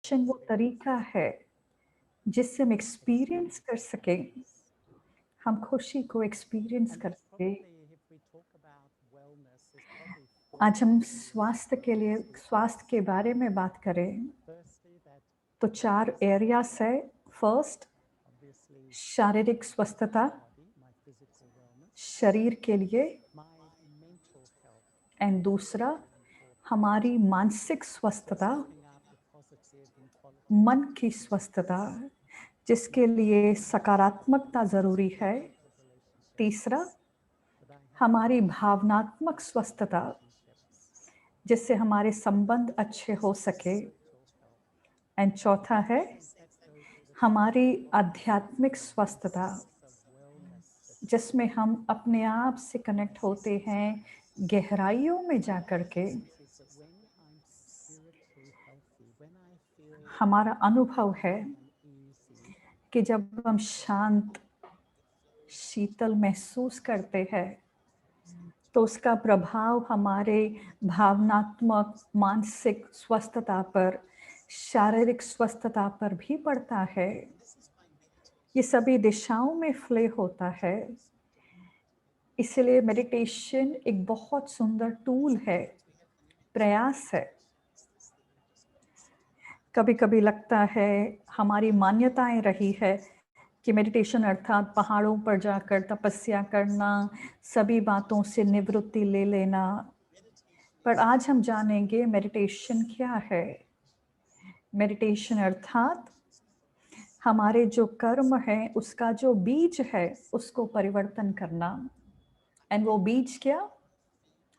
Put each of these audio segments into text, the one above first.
वो तरीका है जिससे हम एक्सपीरियंस कर सकें, हम खुशी को एक्सपीरियंस कर सकें। आज हम स्वास्थ्य के बारे में बात करें, तो 4 एरियाज़ है। फर्स्ट, शारीरिक स्वस्थता, शरीर के लिए। एंड दूसरा, हमारी मानसिक स्वस्थता, मन की स्वस्थता, जिसके लिए सकारात्मकता ज़रूरी है। तीसरा, हमारी भावनात्मक स्वस्थता, जिससे हमारे संबंध अच्छे हो सके। एंड चौथा है हमारी आध्यात्मिक स्वस्थता, जिसमें हम अपने आप से कनेक्ट होते हैं गहराइयों में जाकर के। हमारा अनुभव है कि जब हम शांत, शीतल महसूस करते हैं, तो उसका प्रभाव हमारे भावनात्मक, मानसिक स्वस्थता पर, शारीरिक स्वस्थता पर भी पड़ता है। ये सभी दिशाओं में फ्ले होता है। इसलिए मेडिटेशन एक बहुत सुंदर टूल है, प्रयास है। कभी-कभी लगता है, हमारी मान्यताएं रही है कि मेडिटेशन अर्थात पहाड़ों पर जाकर तपस्या करना, सभी बातों से निवृत्ति ले लेना। पर आज हम जानेंगे मेडिटेशन क्या है। मेडिटेशन अर्थात हमारे जो कर्म है, उसका जो बीज है, उसको परिवर्तन करना। एंड वो बीज क्या?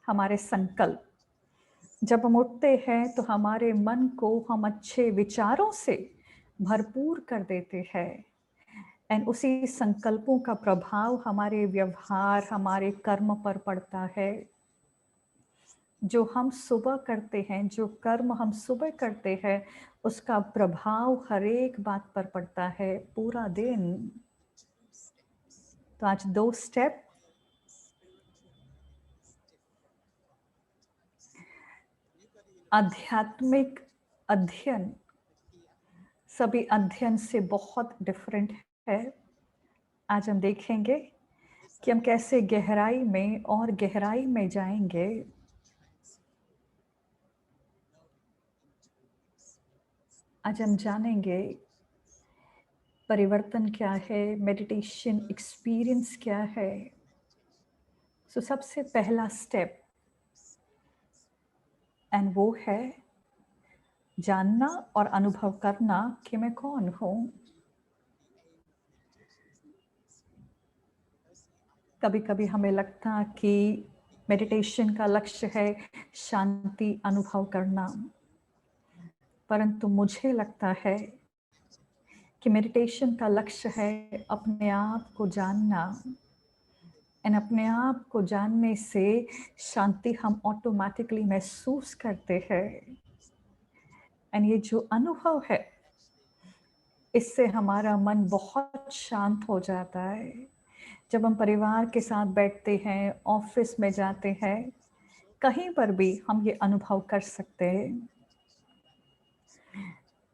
हमारे संकल्प। जब हम उठते हैं तो हमारे मन को हम अच्छे विचारों से भरपूर कर देते हैं। एंड उसी संकल्पों का प्रभाव हमारे व्यवहार, हमारे कर्म पर पड़ता है। जो हम सुबह करते हैं, जो कर्म हम सुबह करते हैं, उसका प्रभाव हर एक बात पर पड़ता है पूरा दिन। तो आज 2 स्टेप। आध्यात्मिक अध्ययन सभी अध्ययन से बहुत डिफरेंट है। आज हम देखेंगे कि हम कैसे गहराई में और गहराई में जाएंगे। आज हम जानेंगे परिवर्तन क्या है, मेडिटेशन एक्सपीरियंस क्या है। सो सबसे पहला स्टेप, एंड वो है जानना और अनुभव करना कि मैं कौन हूँ। कभी-कभी हमें लगता कि मेडिटेशन का लक्ष्य है शांति अनुभव करना, परंतु मुझे लगता है कि मेडिटेशन का लक्ष्य है अपने आप को जानना। एंड अपने आप को जानने से शांति हम ऑटोमेटिकली महसूस करते हैं। एंड ये जो अनुभव है, इससे हमारा मन बहुत शांत हो जाता है। जब हम परिवार के साथ बैठते हैं, ऑफिस में जाते हैं, कहीं पर भी हम ये अनुभव कर सकते हैं।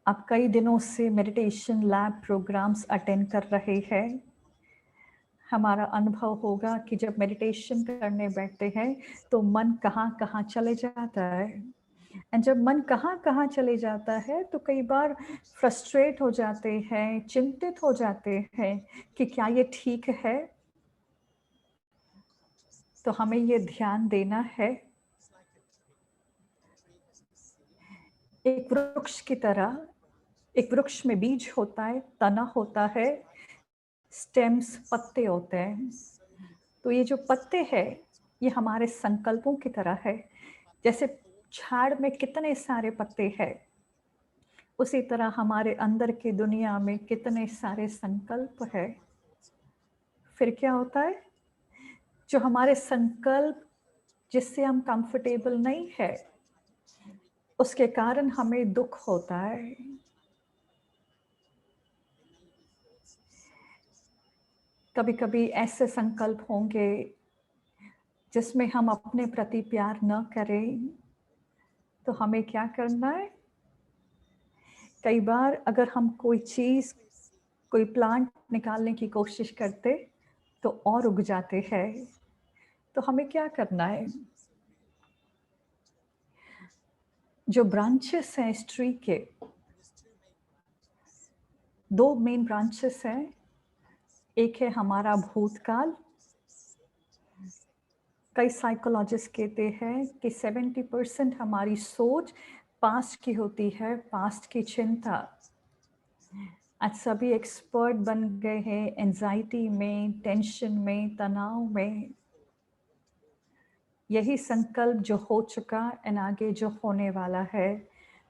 आप कई दिनों से मेडिटेशन लैब प्रोग्राम्स अटेंड कर रहे हैं। हमारा अनुभव होगा कि जब मेडिटेशन करने बैठते हैं तो मन कहाँ-कहाँ चले जाता है। एंड जब मन कहाँ-कहाँ चले जाता है तो कई बार फ्रस्ट्रेट हो जाते हैं, चिंतित हो जाते हैं कि क्या ये ठीक है? तो हमें ये ध्यान देना है, एक वृक्ष की तरह, एक वृक्ष में बीज होता है, तना होता है, स्टेम्स पत्ते होते हैं। तो ये जो पत्ते हैं, ये हमारे संकल्पों की तरह है। जैसे झाड़ में कितने सारे पत्ते हैं, उसी तरह हमारे अंदर की दुनिया में कितने सारे संकल्प है। फिर क्या होता है? जो हमारे संकल्प जिससे हम कंफर्टेबल नहीं है, उसके कारण हमें दुख होता है। कभी-कभी ऐसे संकल्प होंगे जिसमें हम अपने प्रति प्यार न करें, तो हमें क्या करना है? कई बार अगर हम कोई चीज़, कोई प्लांट निकालने की कोशिश करते तो और उग जाते हैं। तो हमें क्या करना है? जो ब्रांचेस हैं इस ट्री के, 2 मेन ब्रांचेस हैं। एक है हमारा भूतकाल। कई साइकोलॉजिस्ट कहते हैं कि 70% हमारी सोच पास्ट की होती है, पास्ट की चिंता। आज सभी एक्सपर्ट बन गए हैं एंजाइटी में, टेंशन में, तनाव में। यही संकल्प जो हो चुका एंड आगे जो होने वाला है,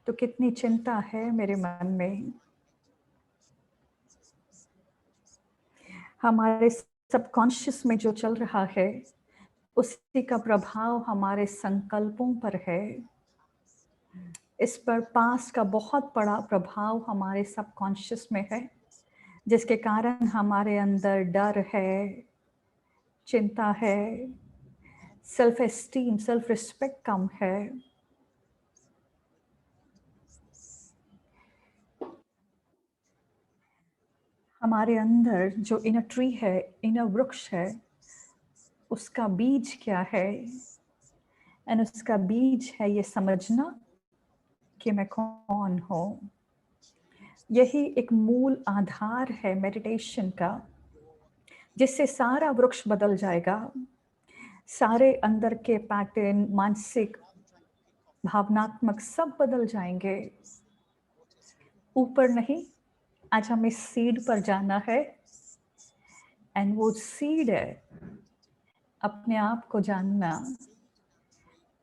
तो कितनी चिंता है मेरे मन में। हमारे सबकॉन्शियस में जो चल रहा है, उसी का प्रभाव हमारे संकल्पों पर है। इस पर पास्ट का बहुत बड़ा प्रभाव हमारे सबकॉन्शियस में है, जिसके कारण हमारे अंदर डर है, चिंता है, सेल्फ एस्टीम, सेल्फ रिस्पेक्ट कम है। हमारे अंदर जो इनर ट्री है, इनर वृक्ष है, उसका बीज क्या है? एंड उसका बीज है ये समझना कि मैं कौन हूँ। यही एक मूल आधार है मेडिटेशन का, जिससे सारा वृक्ष बदल जाएगा। सारे अंदर के पैटर्न, मानसिक, भावनात्मक सब बदल जाएंगे। ऊपर नहीं, आज हमें सीड पर जाना है। एंड वो सीड है अपने आप को जानना,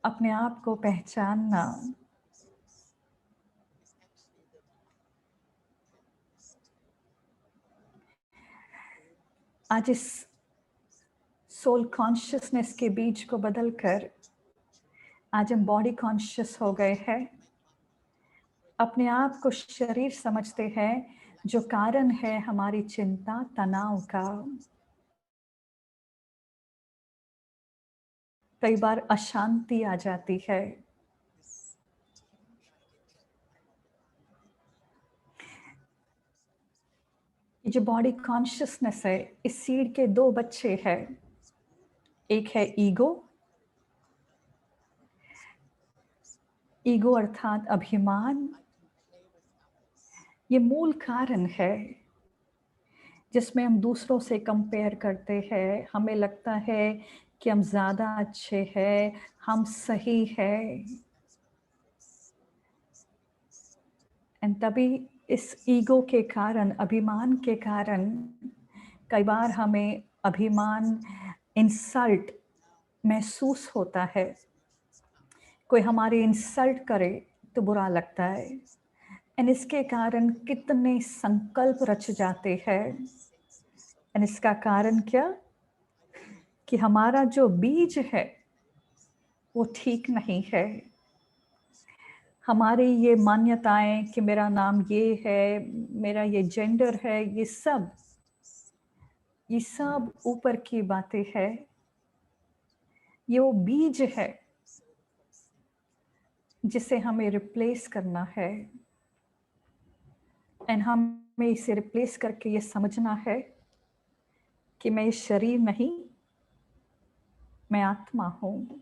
अपने आप को पहचानना। आज इस सोल कॉन्शियसनेस के बीज को बदलकर आज हम बॉडी कॉन्शियस हो गए हैं। अपने आप को शरीर समझते हैं, जो कारण है हमारी चिंता, तनाव का। कई बार अशांति आ जाती है। ये जो बॉडी कॉन्शियसनेस है, इस सीड के 2 बच्चे हैं। एक है ईगो। ईगो अर्थात अभिमान। ये मूल कारण है जिसमें हम दूसरों से कंपेयर करते हैं। हमें लगता है कि हम ज़्यादा अच्छे हैं, हम सही हैं। एंड तभी इस ईगो के कारण, अभिमान के कारण कई बार हमें अभिमान, इंसल्ट महसूस होता है। कोई हमारी इंसल्ट करे तो बुरा लगता है। एंड इसके कारण कितने संकल्प रच जाते हैं। एंड इसका कारण क्या? कि हमारा जो बीज है वो ठीक नहीं है। हमारी ये मान्यताएं कि मेरा नाम ये है, मेरा ये जेंडर है, ये सब ऊपर की बातें है। ये वो बीज है जिसे हमें रिप्लेस करना है। एंड हमें इसे रिप्लेस करके ये समझना है कि मैं इस शरीर नहीं, मैं आत्मा हूँ।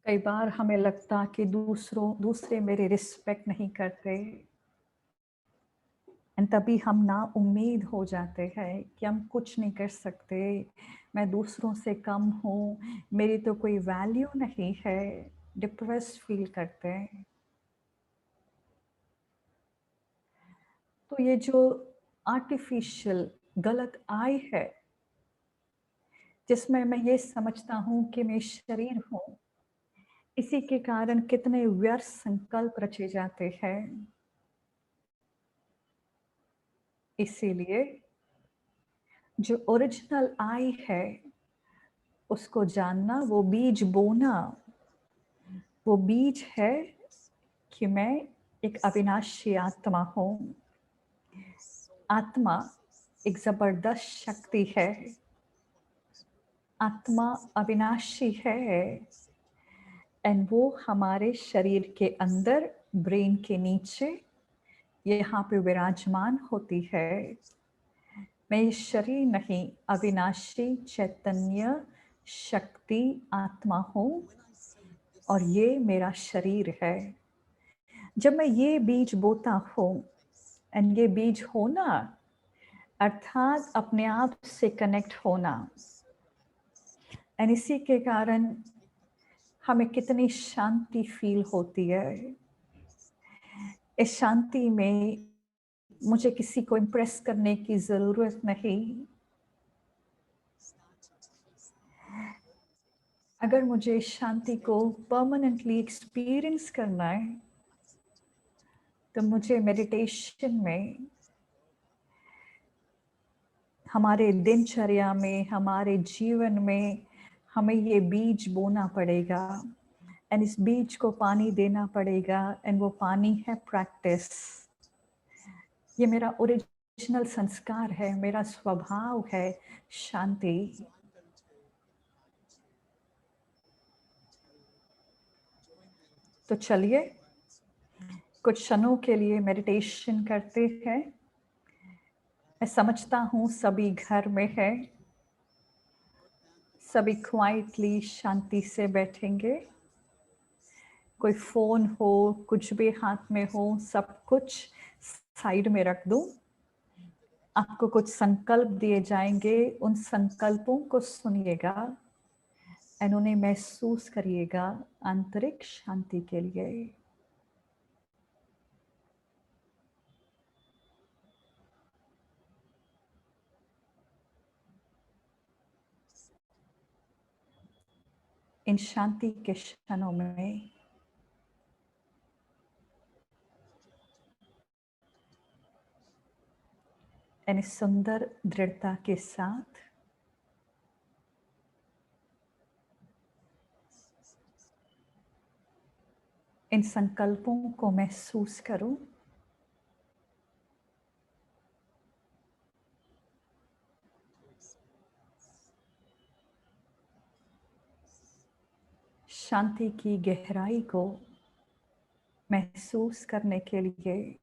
कई बार हमें लगता कि दूसरे मेरे रिस्पेक्ट नहीं करते। एंड तभी हम ना उम्मीद हो जाते हैं कि हम कुछ नहीं कर सकते, मैं दूसरों से कम हूँ, मेरी तो कोई वैल्यू नहीं है। डिप्रेस्ड फील करते हैं। तो ये जो आर्टिफिशियल गलत आई है, जिसमें मैं ये समझता हूँ कि मैं शरीर हूँ, इसी के कारण कितने व्यर्थ संकल्प रचे जाते हैं। इसीलिए जो ओरिजिनल आई है, उसको जानना, वो बीज बोना, वो बीज है कि मैं एक अविनाशी आत्मा हूँ। आत्मा एक ज़बरदस्त शक्ति है। आत्मा अविनाशी है एंड वो हमारे शरीर के अंदर, ब्रेन के नीचे, यहाँ पे विराजमान होती है। मैं ये शरीर नहीं, अविनाशी चैतन्य शक्ति आत्मा हूँ और ये मेरा शरीर है। जब मैं ये बीज बोता हूँ, एंड ये बीज होना अर्थात अपने आप से कनेक्ट होना, एंड इसी के कारण हमें कितनी शांति फील होती है। इस शांति में मुझे किसी को इम्प्रेस करने की ज़रूरत नहीं। अगर मुझे इस शांति को परमानेंटली एक्सपीरियंस करना है, तो मुझे मेडिटेशन में, हमारे दिनचर्या में, हमारे जीवन में हमें ये बीज बोना पड़ेगा एंड इस बीज को पानी देना पड़ेगा एंड वो पानी है प्रैक्टिस। ये मेरा ओरिजिनल संस्कार है, मेरा स्वभाव है शांति। तो चलिए कुछ क्षणों के लिए मेडिटेशन करते हैं। मैं समझता हूँ सभी घर में है, सभी क्वाइटली शांति से बैठेंगे। कोई फोन हो, कुछ भी हाथ में हो, सब कुछ साइड में रख दूं। आपको कुछ संकल्प दिए जाएंगे, उन संकल्पों को सुनिएगा एंड उन्हें महसूस करिएगा आंतरिक शांति के लिए। इन शांति के क्षणों में यानी सुंदर दृढ़ता के साथ इन संकल्पों को महसूस करो। शांति की गहराई को महसूस करने के लिए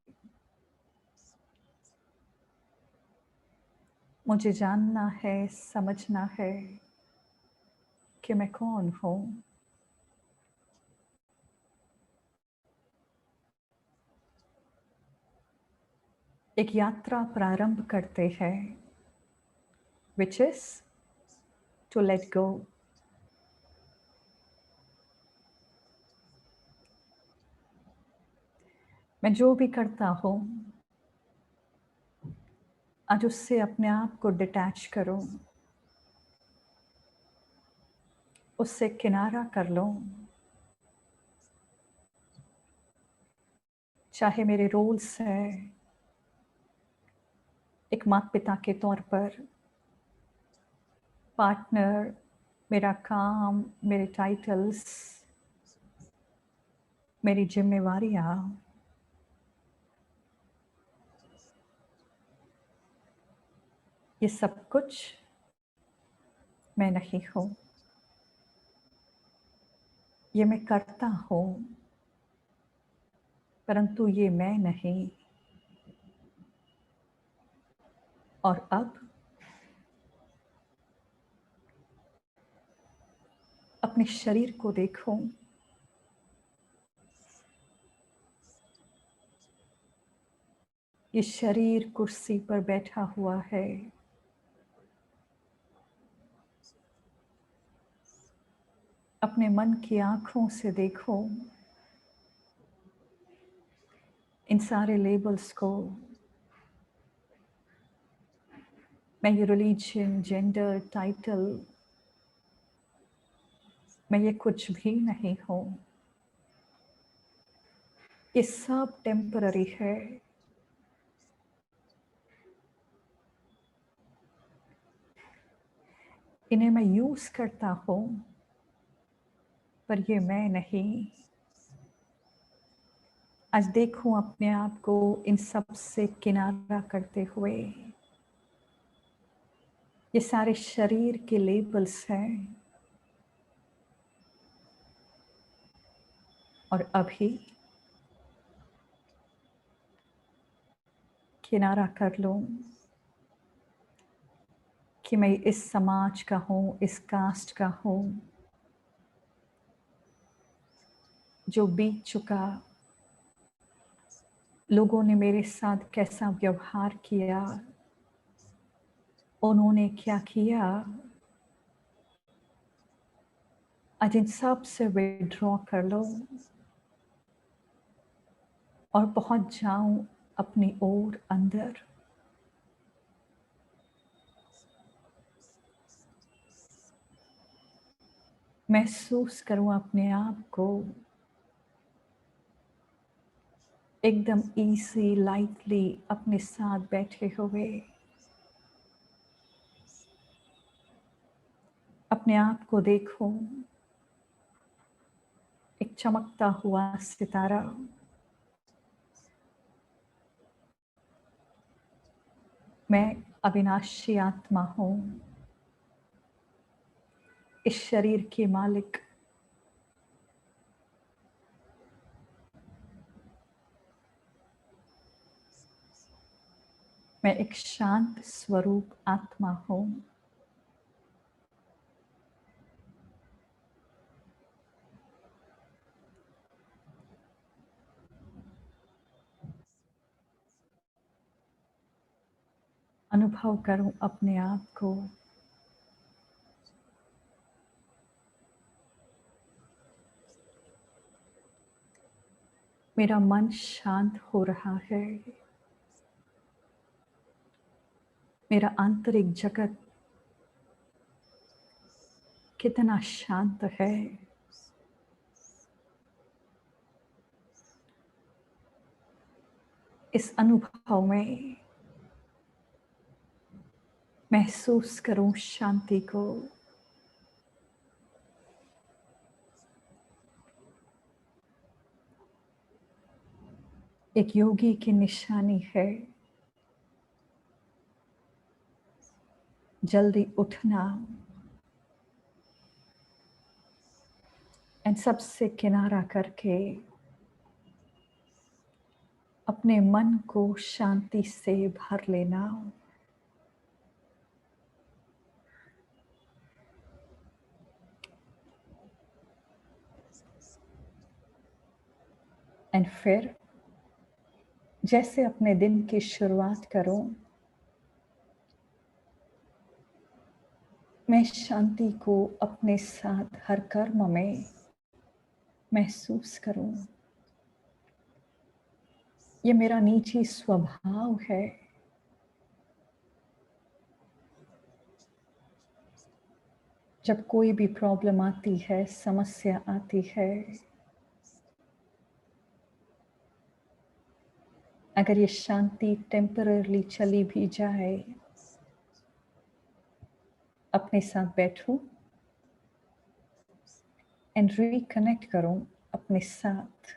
मुझे जानना है, समझना है कि मैं कौन हूँ। एक यात्रा प्रारंभ करते हैं, which is to let go। मैं जो भी करता हूँ, आज उससे अपने आप को डिटैच करो, उससे किनारा कर लो। चाहे मेरे रोल्स है एक माता पिता के तौर पर, पार्टनर, मेरा काम, मेरे टाइटल्स, मेरी जिम्मेवारियाँ, ये सब कुछ मैं नहीं हूँ। ये मैं करता हूँ, परंतु ये मैं नहीं। और अब अपने शरीर को देखो। ये शरीर कुर्सी पर बैठा हुआ है। अपने मन की आँखों से देखो इन सारे लेबल्स को। मैं ये रिलीजन, जेंडर, टाइटल, मैं ये कुछ भी नहीं हूँ। ये सब टेम्पररी है। इन्हें मैं यूज करता हूँ, पर ये मैं नहीं। आज देखूं अपने आप को इन सब से किनारा करते हुए। ये सारे शरीर के लेबल्स हैं, और अभी किनारा कर लूं कि मैं इस समाज का हूं, इस कास्ट का हूं, जो बीत चुका। लोगों ने मेरे साथ कैसा व्यवहार किया, उन्होंने क्या किया। आज इन सब से विड्रॉ कर लो और पहुंच जाऊं अपनी ओर अंदर। महसूस करूं अपने आप को एकदम इजी लाइटली अपने साथ बैठे हुए। अपने आप को देखो एक चमकता हुआ सितारा। मैं अविनाशी आत्मा हूं, इस शरीर के मालिक। मैं एक शांत स्वरूप आत्मा हूं। अनुभव करूं अपने आप को मेरा मन शांत हो रहा है। मेरा आंतरिक जगत कितना शांत है। इस अनुभव में महसूस करूं शांति को। एक योगी की निशानी है जल्दी उठना, इन सब से किनारा करके अपने मन को शांति से भर लेना। एंड फिर जैसे अपने दिन की शुरुआत करूं, मैं शांति को अपने साथ हर कर्म में महसूस करूं। ये मेरा निजी स्वभाव है। जब कोई भी प्रॉब्लम आती है, समस्या आती है, अगर ये शांति टेम्पररली चली भी जाए, अपने साथ बैठूं एंड रिकनेक्ट करूं अपने साथ।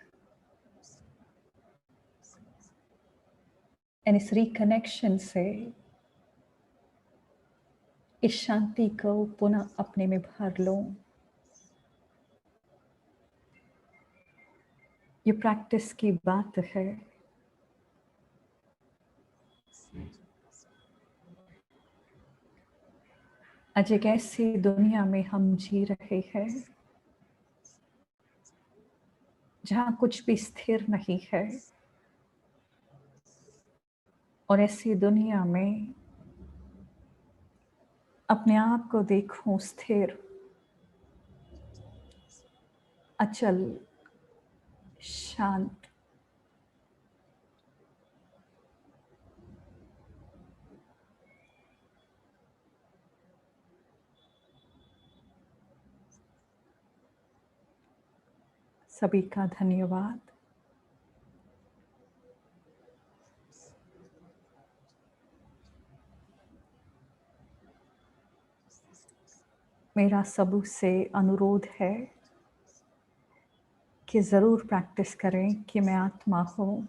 एंड इस रिकनेक्शन से इस शांति को पुनः अपने में भर लूं। ये प्रैक्टिस की बात है। आज एक ऐसी दुनिया में हम जी रहे हैं जहां कुछ भी स्थिर नहीं है, और ऐसी दुनिया में अपने आप को देखूं स्थिर, अचल, शांत। सभी का धन्यवाद। मेरा सबू से अनुरोध है कि ज़रूर प्रैक्टिस करें कि मैं आत्मा हूँ।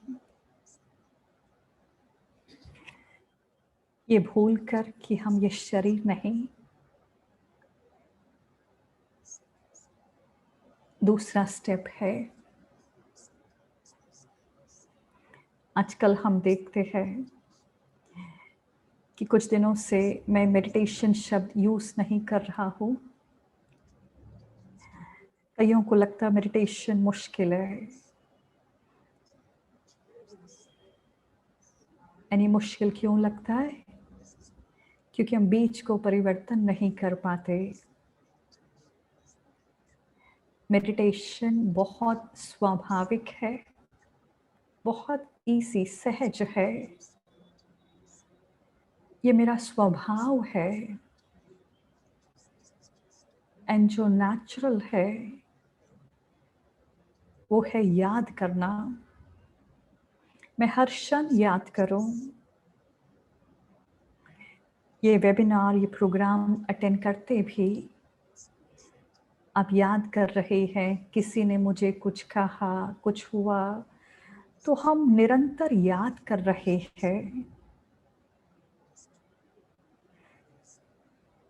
ये भूल कर कि हम ये शरीर नहीं। दूसरा स्टेप है, आजकल हम देखते हैं कि कुछ दिनों से मैं मेडिटेशन शब्द यूज़ नहीं कर रहा हूँ। कईयों को लगता है मेडिटेशन मुश्किल है। यानी मुश्किल क्यों लगता है? क्योंकि हम बीज को परिवर्तन नहीं कर पाते। मेडिटेशन बहुत स्वाभाविक है, बहुत ईज़ी, सहज है। ये मेरा स्वभाव है। एंड जो नेचुरल है, वो है याद करना। मैं हर क्षण याद करूं। ये वेबिनार, ये प्रोग्राम अटेंड करते भी आप याद कर रहे हैं, किसी ने मुझे कुछ कहा, कुछ हुआ, तो हम निरंतर याद कर रहे हैं।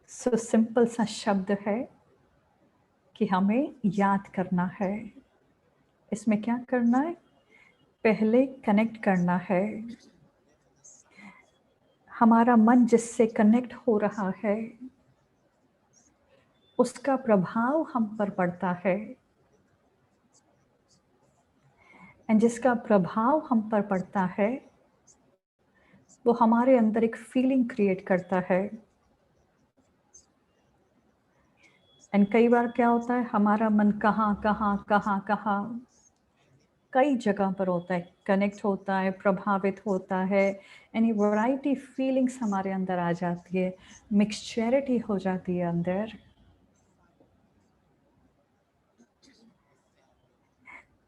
सो सिंपल सा शब्द है कि हमें याद करना है। इसमें क्या करना है? पहले कनेक्ट करना है। हमारा मन जिससे कनेक्ट हो रहा है, उसका प्रभाव हम पर पड़ता है। एंड जिसका प्रभाव हम पर पड़ता है, वो हमारे अंदर एक फीलिंग क्रिएट करता है। एंड कई बार क्या होता है, हमारा मन कहाँ कई जगह पर होता है, कनेक्ट होता है, प्रभावित होता है। यानी वैरायटी फीलिंग्स हमारे अंदर आ जाती है, मिक्सचरिटी हो जाती है अंदर।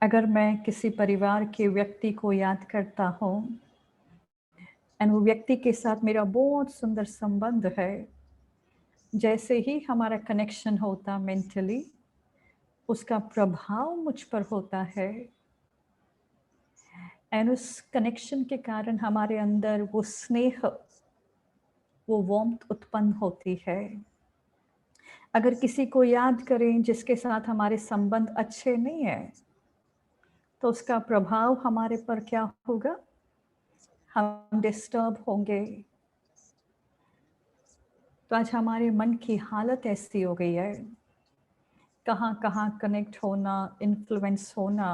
अगर मैं किसी परिवार के व्यक्ति को याद करता हूँ एंड वो व्यक्ति के साथ मेरा बहुत सुंदर संबंध है, जैसे ही हमारा कनेक्शन होता मेंटली, उसका प्रभाव मुझ पर होता है। एंड उस कनेक्शन के कारण हमारे अंदर वो स्नेह, वो वार्मथ उत्पन्न होती है। अगर किसी को याद करें जिसके साथ हमारे संबंध अच्छे नहीं है, तो उसका प्रभाव हमारे पर क्या होगा? हम डिस्टर्ब होंगे। तो आज हमारे मन की हालत ऐसी हो गई है, कहाँ कनेक्ट होना, इन्फ्लुएंस होना।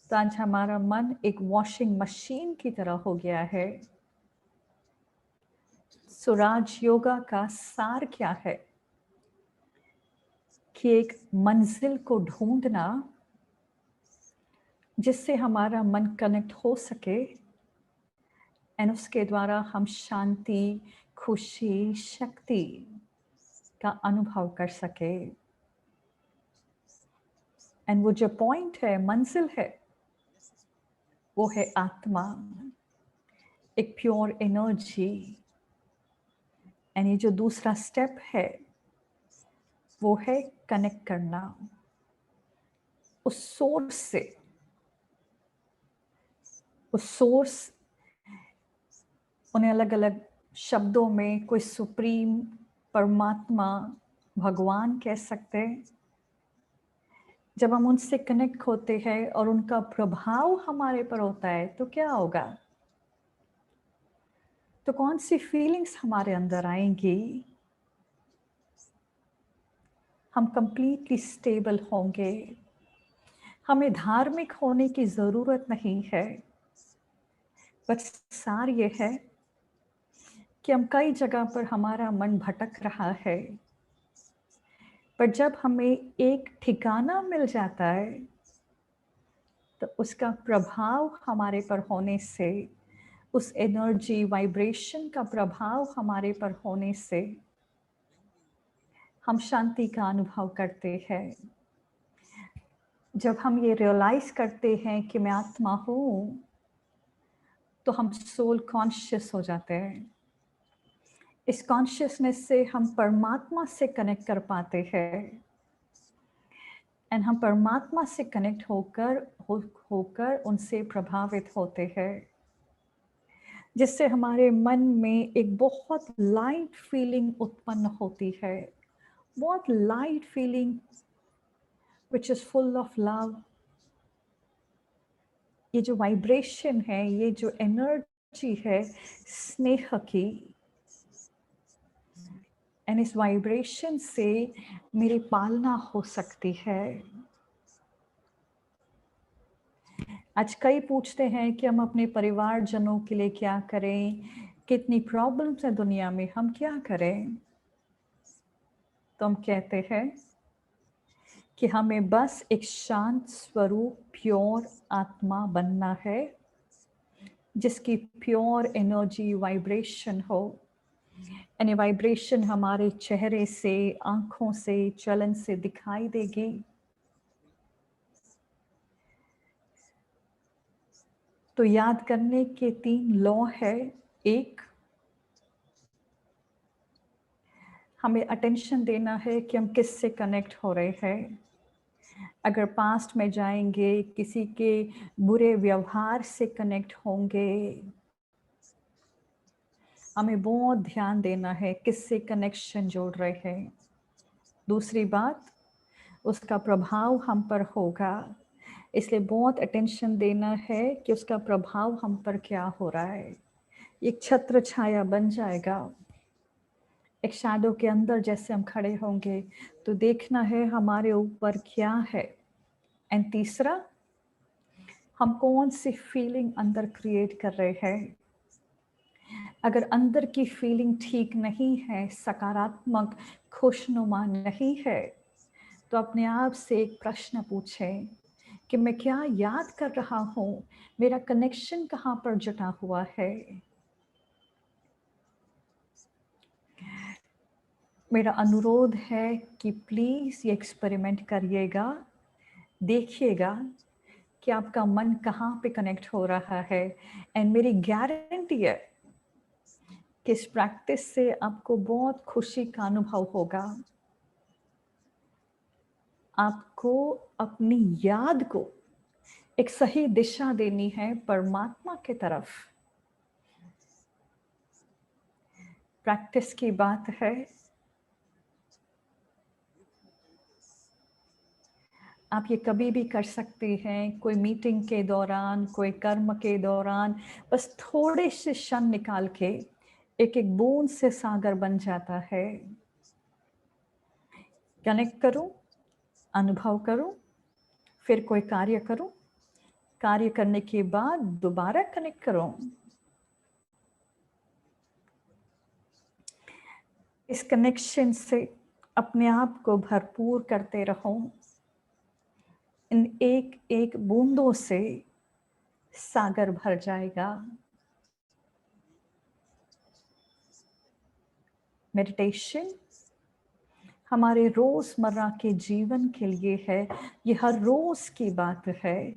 तो आज हमारा मन एक वॉशिंग मशीन की तरह हो गया है। सो राज योगा का सार क्या है? कि एक मंजिल को ढूंढना जिससे हमारा मन कनेक्ट हो सके एंड उसके द्वारा हम शांति, खुशी, शक्ति का अनुभव कर सके। एंड वो जो पॉइंट है, मंजिल है, वो है आत्मा, एक प्योर एनर्जी। एंड ये जो दूसरा स्टेप है, वो है कनेक्ट करना उस सोर्स से। उस सोर्स, उन्हें अलग अलग शब्दों में कोई सुप्रीम, परमात्मा, भगवान कह सकते हैं। जब हम उनसे कनेक्ट होते हैं और उनका प्रभाव हमारे पर होता है, तो क्या होगा? तो कौन सी फीलिंग्स हमारे अंदर आएंगी? हम कंप्लीटली स्टेबल होंगे। हमें धार्मिक होने की ज़रूरत नहीं है, बस सार ये है कि हम कई जगह पर हमारा मन भटक रहा है, पर जब हमें एक ठिकाना मिल जाता है, तो उसका प्रभाव हमारे पर होने से, उस एनर्जी वाइब्रेशन का प्रभाव हमारे पर होने से हम शांति का अनुभव करते हैं। जब हम ये रियलाइज करते हैं कि मैं आत्मा हूँ, तो हम सोल कॉन्शियस हो जाते हैं। इस कॉन्शियसनेस से हम परमात्मा से कनेक्ट कर पाते हैं एंड हम परमात्मा से कनेक्ट होकर उनसे प्रभावित होते हैं, जिससे हमारे मन में एक बहुत लाइट फीलिंग उत्पन्न होती है, बहुत light feeling which is full of love. ये जो वाइब्रेशन है, ये जो एनर्जी है स्नेह की, एंड इस वाइब्रेशन से मेरी पालना हो सकती है। आज कई पूछते हैं कि हम अपने परिवारजनों के लिए क्या करें, कितनी प्रॉब्लम्स है दुनिया में, हम क्या करें? तो हम कहते हैं कि हमें बस एक शांत स्वरूप प्योर आत्मा बनना है, जिसकी प्योर एनर्जी वाइब्रेशन हो, यानी वाइब्रेशन हमारे चेहरे से, आंखों से, चलन से दिखाई देगी। तो याद करने के 3 लॉ है। एक, हमें अटेंशन देना है कि हम किससे कनेक्ट हो रहे हैं। अगर पास्ट में जाएंगे, किसी के बुरे व्यवहार से कनेक्ट होंगे, हमें बहुत ध्यान देना है किससे कनेक्शन जोड़ रहे हैं। दूसरी बात, उसका प्रभाव हम पर होगा, इसलिए बहुत अटेंशन देना है कि उसका प्रभाव हम पर क्या हो रहा है। एक छत्र छाया बन जाएगा, एक शैडो के अंदर जैसे हम खड़े होंगे तो देखना है हमारे ऊपर क्या है। एंड तीसरा, हम कौन सी फीलिंग अंदर क्रिएट कर रहे हैं। अगर अंदर की फीलिंग ठीक नहीं है, सकारात्मक खुशनुमा नहीं है, तो अपने आप से एक प्रश्न पूछें कि मैं क्या याद कर रहा हूँ, मेरा कनेक्शन कहाँ पर जुटा हुआ है। मेरा अनुरोध है कि प्लीज़ ये एक्सपेरिमेंट करिएगा, देखिएगा कि आपका मन कहाँ पे कनेक्ट हो रहा है। एंड मेरी गारंटी है कि इस प्रैक्टिस से आपको बहुत खुशी का अनुभव होगा। आपको अपनी याद को एक सही दिशा देनी है परमात्मा की तरफ। प्रैक्टिस की बात है। आप ये कभी भी कर सकते हैं, कोई मीटिंग के दौरान, कोई कर्म के दौरान, बस थोड़े से क्षण निकाल के एक एक बूंद से सागर बन जाता है। कनेक्ट करूं, अनुभव करूं, फिर कोई कार्य करूं, कार्य करने के बाद दोबारा कनेक्ट करूं। इस कनेक्शन से अपने आप को भरपूर करते रहो। इन एक एक बूंदों से सागर भर जाएगा। मेडिटेशन हमारे रोजमर्रा के जीवन के लिए है, ये हर रोज की बात है।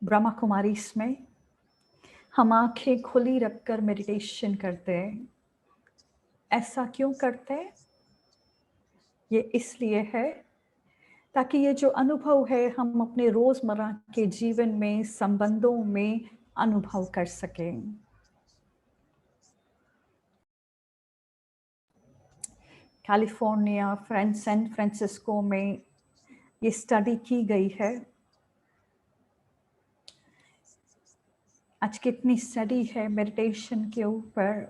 ब्रह्मा कुमारी इसमें हम आंखें खुली रखकर मेडिटेशन करते हैं। ऐसा क्यों करते हैं? ये इसलिए है ताकि ये जो अनुभव है हम अपने रोजमर्रा के जीवन में, संबंधों में अनुभव कर सकें। कैलिफोर्निया, सैन फ्रांसिस्को में ये स्टडी की गई है। आज कितनी स्टडी है मेडिटेशन के ऊपर,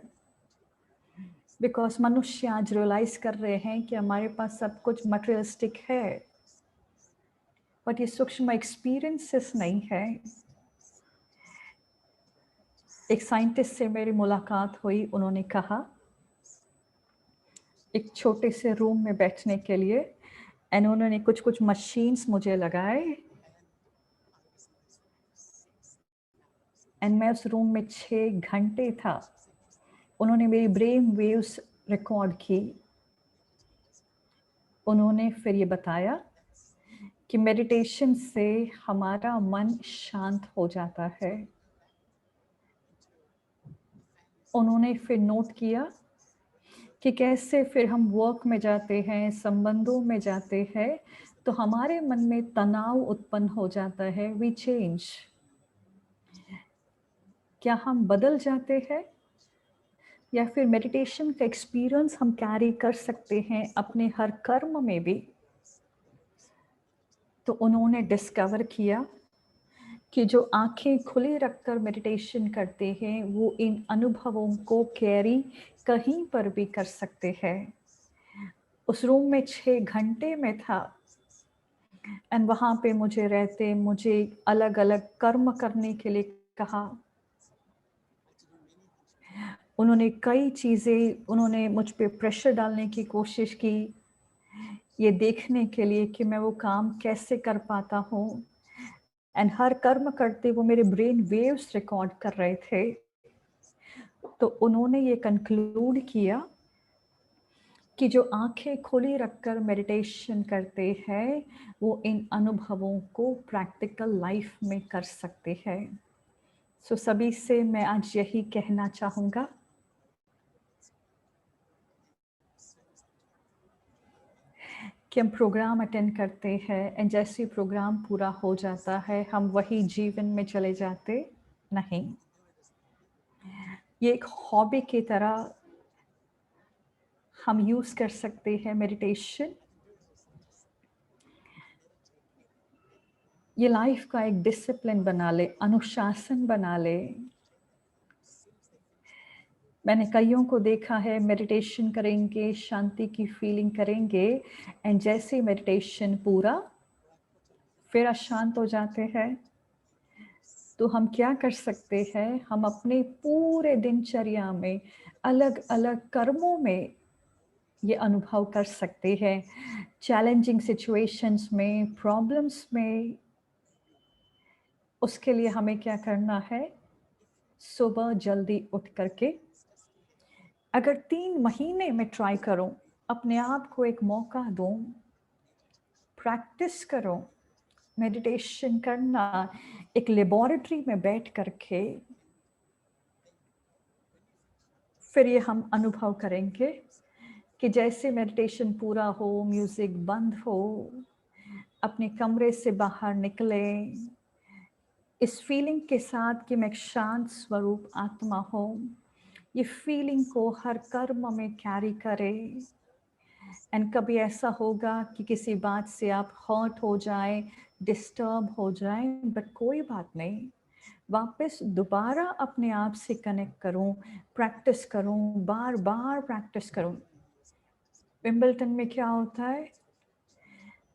बिकॉज मनुष्य आज रियलाइज कर रहे हैं कि हमारे पास सब कुछ मटेरियलिस्टिक है, बट ये सूक्ष्म एक्सपीरियंसेस नहीं है। एक साइंटिस्ट से मेरी मुलाकात हुई, उन्होंने कहा एक छोटे से रूम में बैठने के लिए, एंड उन्होंने कुछ कुछ मशीन्स मुझे लगाए, एंड मैं उस रूम में 6 घंटे था। उन्होंने मेरी ब्रेन वेव्स रिकॉर्ड की। उन्होंने फिर ये बताया कि मेडिटेशन से हमारा मन शांत हो जाता है। उन्होंने फिर नोट किया कि कैसे फिर हम वर्क में जाते हैं, संबंधों में जाते हैं, तो हमारे मन में तनाव उत्पन्न हो जाता है। We change. क्या हम बदल जाते हैं या फिर मेडिटेशन का एक्सपीरियंस हम कैरी कर सकते हैं अपने हर कर्म में भी? तो उन्होंने डिस्कवर किया कि जो आंखें खुली रखकर मेडिटेशन करते हैं वो इन अनुभवों को कैरी कहीं पर भी कर सकते हैं। उस रूम में 6 घंटे में था एंड वहाँ पे मुझे रहते मुझे अलग-अलग कर्म करने के लिए कहा। उन्होंने कई चीज़ें उन्होंने मुझ पे प्रेशर डालने की कोशिश की, ये देखने के लिए कि मैं वो काम कैसे कर पाता हूँ एंड हर कर्म करते वो मेरे ब्रेन वेव्स रिकॉर्ड कर रहे थे। तो उन्होंने ये कंक्लूड किया कि जो आँखें खुली रखकर मेडिटेशन करते हैं, वो इन अनुभवों को प्रैक्टिकल लाइफ में कर सकते हैं। सो सभी से मैं आज यही कहना चाहूँगा कि हम प्रोग्राम अटेंड करते हैं एंड जैसे ही प्रोग्राम पूरा हो जाता है, हम वही जीवन में चले जाते नहीं। ये एक हॉबी की तरह हम यूज़ कर सकते हैं मेडिटेशन। ये लाइफ का एक डिसिप्लिन बना ले, अनुशासन बना ले। मैंने कइयों को देखा है मेडिटेशन करेंगे, शांति की फीलिंग करेंगे एंड जैसे मेडिटेशन पूरा फिर अशांत हो जाते हैं। तो हम क्या कर सकते हैं, हम अपने पूरे दिनचर्या में अलग-अलग कर्मों में ये अनुभव कर सकते हैं। चैलेंजिंग सिचुएशंस में, प्रॉब्लम्स में, उसके लिए हमें क्या करना है, सुबह जल्दी उठ कर के अगर 3 महीने में ट्राई करो, अपने आप को एक मौका दो, प्रैक्टिस करो, मेडिटेशन करना एक लेबोरेटरी में बैठ कर के, फिर ये हम अनुभव करेंगे कि जैसे मेडिटेशन पूरा हो, म्यूज़िक बंद हो, अपने कमरे से बाहर निकलें, इस फीलिंग के साथ कि मैं एक शांत स्वरूप आत्मा हूँ, ये फीलिंग को हर कर्म में कैरी करें। एंड कभी ऐसा होगा कि किसी बात से आप हर्ट हो जाएं, डिस्टर्ब हो जाएं, बट कोई बात नहीं, वापस दोबारा अपने आप से कनेक्ट करूं, प्रैक्टिस करूं, बार बार प्रैक्टिस करूं। विंबलटन में क्या होता है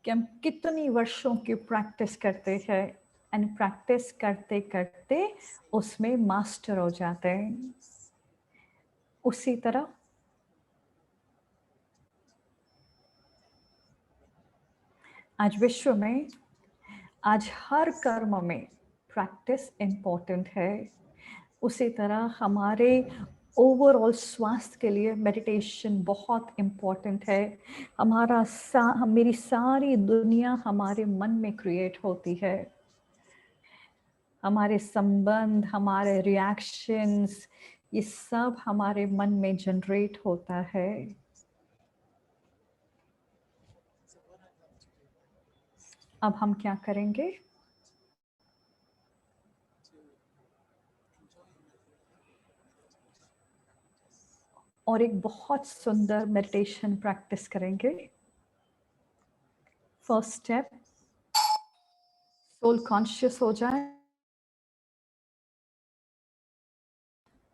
कि हम कितनी वर्षों की प्रैक्टिस करते हैं एंड प्रैक्टिस करते करते उसमें मास्टर हो जाते हैं। उसी तरह आज विश्व में आज हर कर्म में प्रैक्टिस इम्पोर्टेंट है। उसी तरह हमारे ओवरऑल स्वास्थ्य के लिए मेडिटेशन बहुत इम्पोर्टेंट है। मेरी सारी दुनिया हमारे मन में क्रिएट होती है। हमारे संबंध, हमारे रिएक्शंस, ये सब हमारे मन में जनरेट होता है। अब हम क्या करेंगे, और एक बहुत सुंदर मेडिटेशन प्रैक्टिस करेंगे। फर्स्ट स्टेप, सोल कॉन्शियस हो जाए,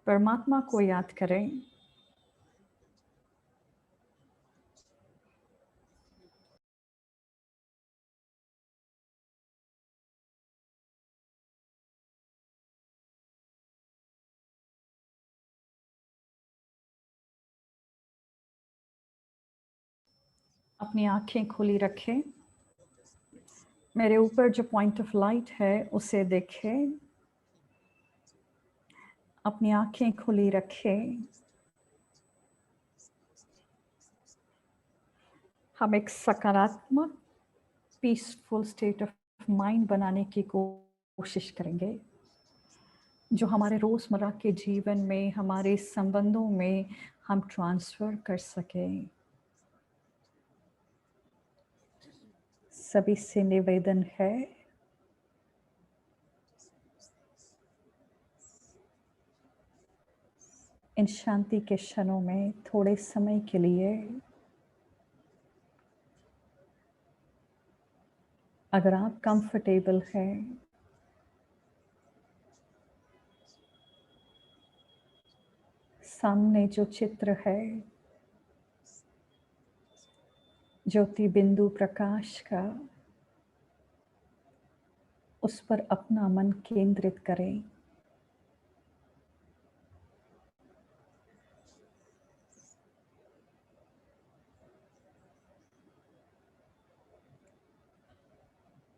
परमात्मा को याद करें। अपनी आंखें खुली रखें, मेरे ऊपर जो पॉइंट ऑफ लाइट है उसे देखें, अपनी आंखें खुली रखें। हम एक सकारात्मक पीसफुल स्टेट ऑफ माइंड बनाने की कोशिश करेंगे। जो हमारे रोज़मर्रा के जीवन में, हमारे संबंधों में हम ट्रांसफ़र कर सकें। सभी से निवेदन है, इन शांति के क्षणों में थोड़े समय के लिए अगर आप कंफर्टेबल हैं, सामने जो चित्र है, ज्योति बिंदु प्रकाश का, उस पर अपना मन केंद्रित करें।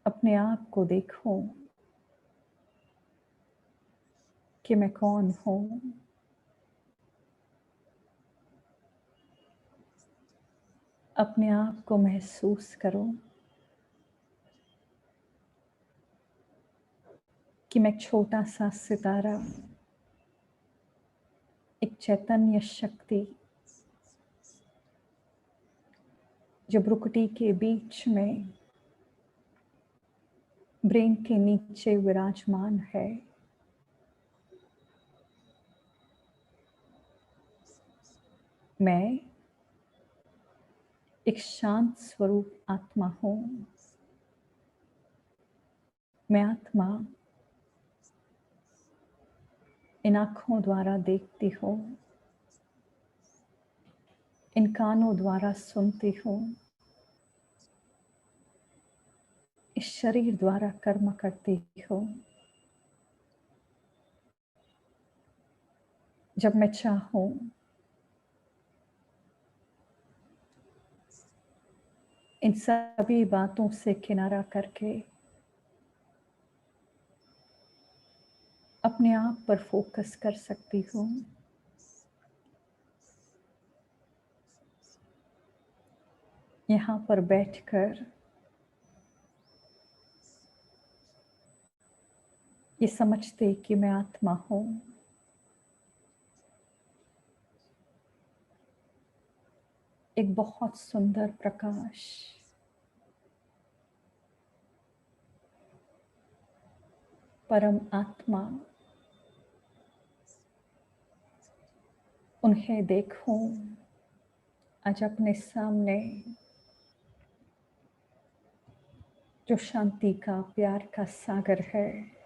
अपने आप को देखो कि मैं कौन हूँ। अपने आप को महसूस करो कि मैं एक छोटा सा सितारा, एक चैतन्य शक्ति जो भ्रुकुटी के बीच में ब्रेन के नीचे विराजमान है। मैं एक शांत स्वरूप आत्मा हूँ। मैं आत्मा इन आँखों द्वारा देखती हूँ, इन कानों द्वारा सुनती हूँ, इस शरीर द्वारा कर्म करती हूँ। जब मैं चाहूँ इन सभी बातों से किनारा करके अपने आप पर फोकस कर सकती हूँ। यहाँ पर बैठकर ये समझते कि मैं आत्मा हूँ। एक बहुत सुंदर प्रकाश परम आत्मा, उन्हें देखो आज अपने सामने, जो शांति का, प्यार का सागर है।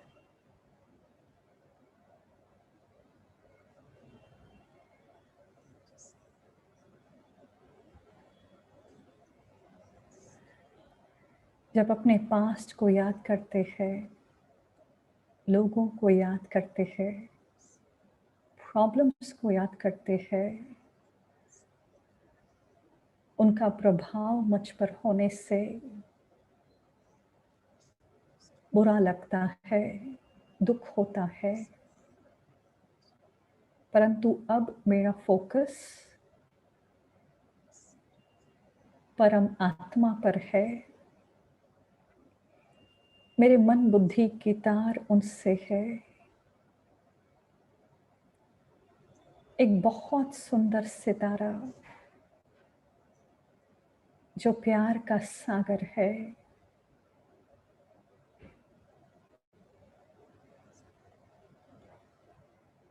जब अपने पास्ट को याद करते हैं, लोगों को याद करते हैं, प्रॉब्लम्स को याद करते हैं, उनका प्रभाव मुझ पर होने से बुरा लगता है, दुख होता है। परंतु अब मेरा फोकस परम आत्मा पर है। मेरे मन बुद्धि की तार उनसे है। एक बहुत सुंदर सितारा जो प्यार का सागर है,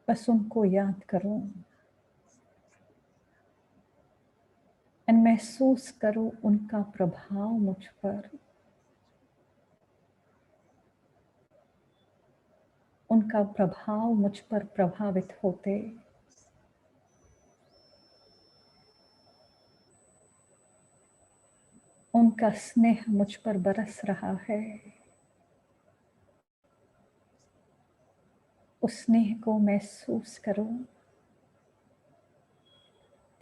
बस उनको याद करो और महसूस करो उनका प्रभाव मुझ पर, उनका प्रभाव मुझ पर प्रभावित होते। उनका स्नेह मुझ पर बरस रहा है। उस स्नेह को महसूस करो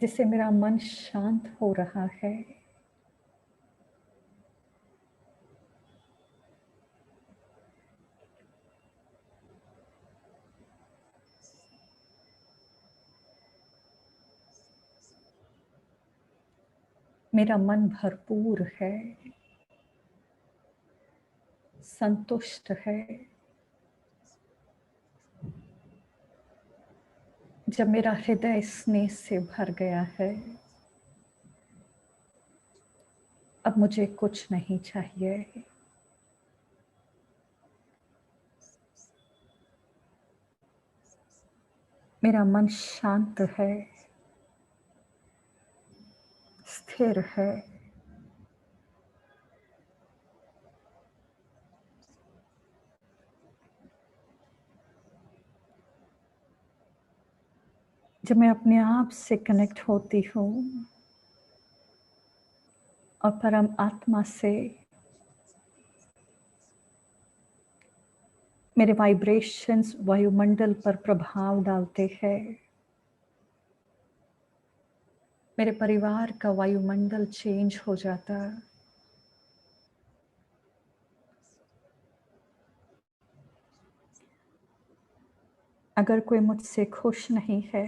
जिससे मेरा मन शांत हो रहा है। मेरा मन भरपूर है, संतुष्ट है। जब मेरा हृदय स्नेह से भर गया है, अब मुझे कुछ नहीं चाहिए। मेरा मन शांत है, स्थिर है। जब मैं अपने आप से कनेक्ट होती हूँ और परम आत्मा से, मेरे वाइब्रेशंस वायुमंडल पर प्रभाव डालते हैं। मेरे परिवार का वायुमंडल चेंज हो जाता। अगर कोई मुझसे खुश नहीं है,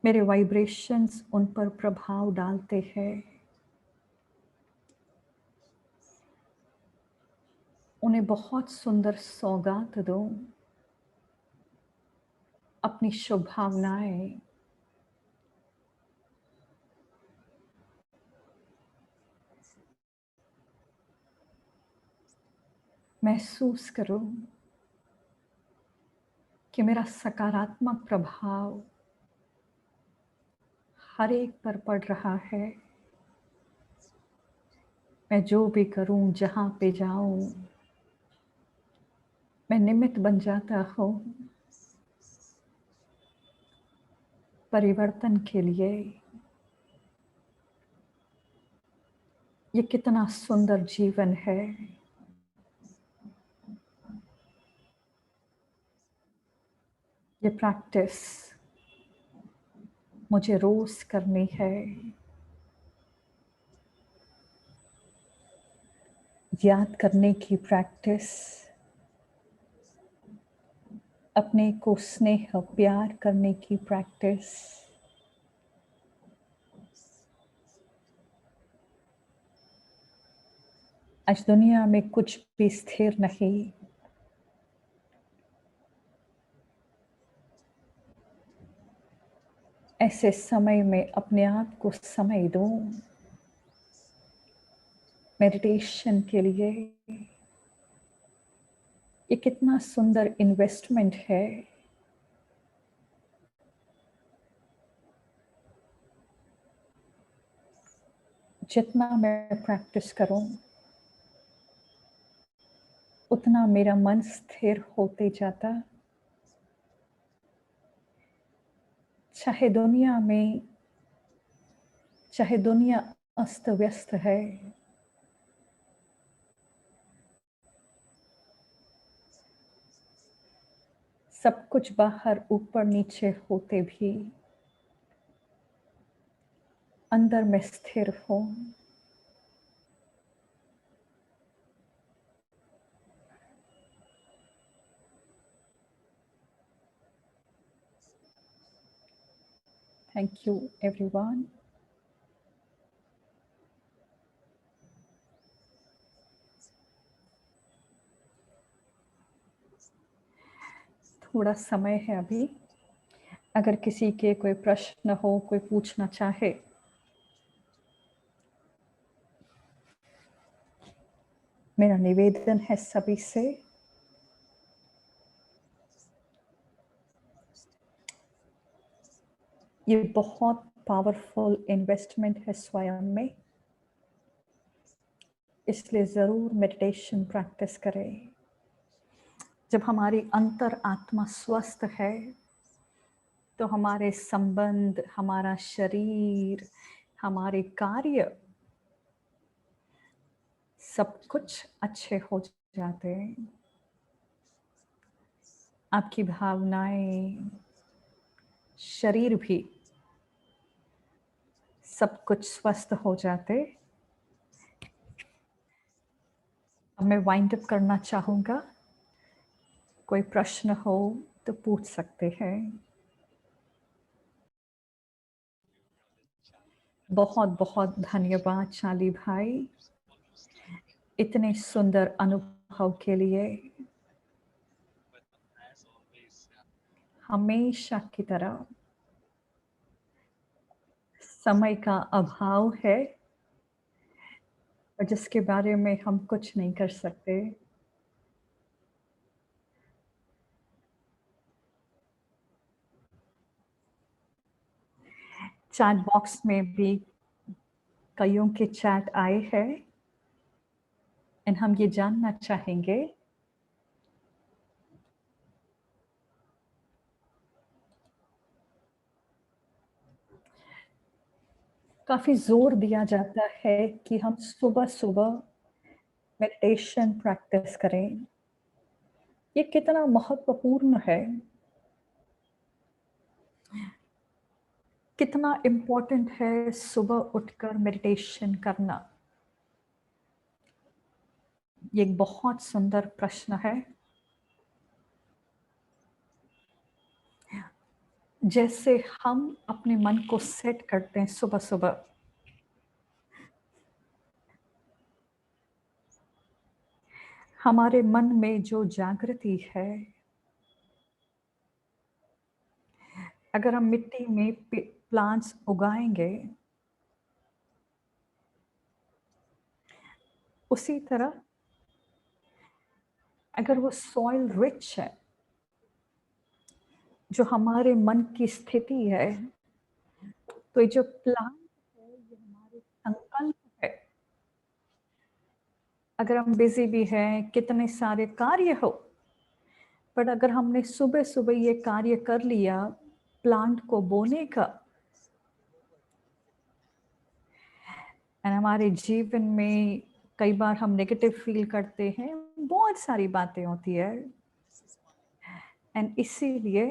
मेरे वाइब्रेशंस उन पर प्रभाव डालते हैं। उन्हें बहुत सुंदर सौगात दो, अपनी शुभकामनाएं। महसूस करो कि मेरा सकारात्मक प्रभाव हर एक पर पड़ रहा है। मैं जो भी करूं, जहां पे जाऊं, मैं निमित्त बन जाता हूं परिवर्तन के लिए। ये कितना सुंदर जीवन है। ये प्रैक्टिस मुझे रोज करनी है। याद करने की प्रैक्टिस, अपने को स्नेह प्यार करने की प्रैक्टिस। आज दुनिया में कुछ भी स्थिर नहीं। ऐसे समय में अपने आप को समय दो मेडिटेशन के लिए। ये कितना सुंदर इन्वेस्टमेंट है। जितना मैं प्रैक्टिस करूं, उतना मेरा मन स्थिर होते जाता। चाहे दुनिया अस्त व्यस्त है, सब कुछ बाहर ऊपर नीचे होते भी अंदर में स्थिर हूं। Thank you everyone. थोड़ा समय है अभी, अगर किसी के कोई प्रश्न हो, कोई पूछना चाहे। मेरा निवेदन है सभी से, ये बहुत पावरफुल इन्वेस्टमेंट है स्वयं में, इसलिए ज़रूर मेडिटेशन प्रैक्टिस करें। जब हमारी अंतर आत्मा स्वस्थ है, तो हमारे संबंध, हमारा शरीर, हमारे कार्य, सब कुछ अच्छे हो जाते हैं। आपकी भावनाएं, शरीर भी, सब कुछ स्वस्थ हो जाते। अब मैं वाइंड अप करना चाहूँगा। कोई प्रश्न हो तो पूछ सकते हैं। बहुत बहुत धन्यवाद चाली भाई, इतने सुंदर अनुभव के लिए। हमेशा की तरह समय का अभाव है और जिसके बारे में हम कुछ नहीं कर सकते। चैट बॉक्स में भी कइयों के चैट आए हैं एंड हम ये जानना चाहेंगे काफ़ी ज़ोर दिया जाता है कि हम सुबह-सुबह मेडिटेशन प्रैक्टिस करें। ये कितना महत्वपूर्ण है, कितना इम्पोर्टेंट है सुबह उठकर मेडिटेशन करना। ये एक बहुत सुंदर प्रश्न है। जैसे हम अपने मन को सेट करते हैं सुबह-सुबह, हमारे मन में जो जागृति है, अगर हम मिट्टी में प्लांट्स उगाएँगे, उसी तरह अगर वो सॉइल रिच है, जो हमारे मन की स्थिति है, तो ये जो प्लांट है, ये हमारे संकल्प है। अगर हम बिज़ी भी हैं, कितने सारे कार्य हो, बट अगर हमने सुबह-सुबह ये कार्य कर लिया, प्लांट को बोने का एंड हमारे जीवन में कई बार हम नेगेटिव फ़ील करते हैं, बहुत सारी बातें होती है एंड इसीलिए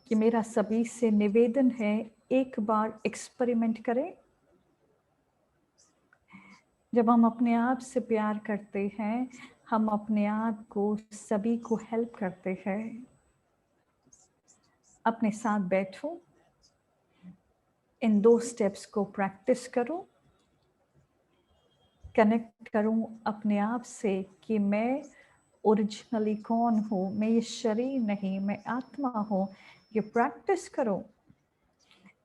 कि मेरा सभी से निवेदन है, एक बार एक्सपेरिमेंट करें। जब हम अपने आप से प्यार करते हैं, हम अपने आप को सभी को हेल्प करते हैं। अपने साथ बैठो, इन 2 स्टेप्स को प्रैक्टिस करो, कनेक्ट करूँ अपने आप से कि मैं ओरिजिनली कौन हूँ, मैं ये शरीर नहीं, मैं आत्मा हूँ। ये प्रैक्टिस करो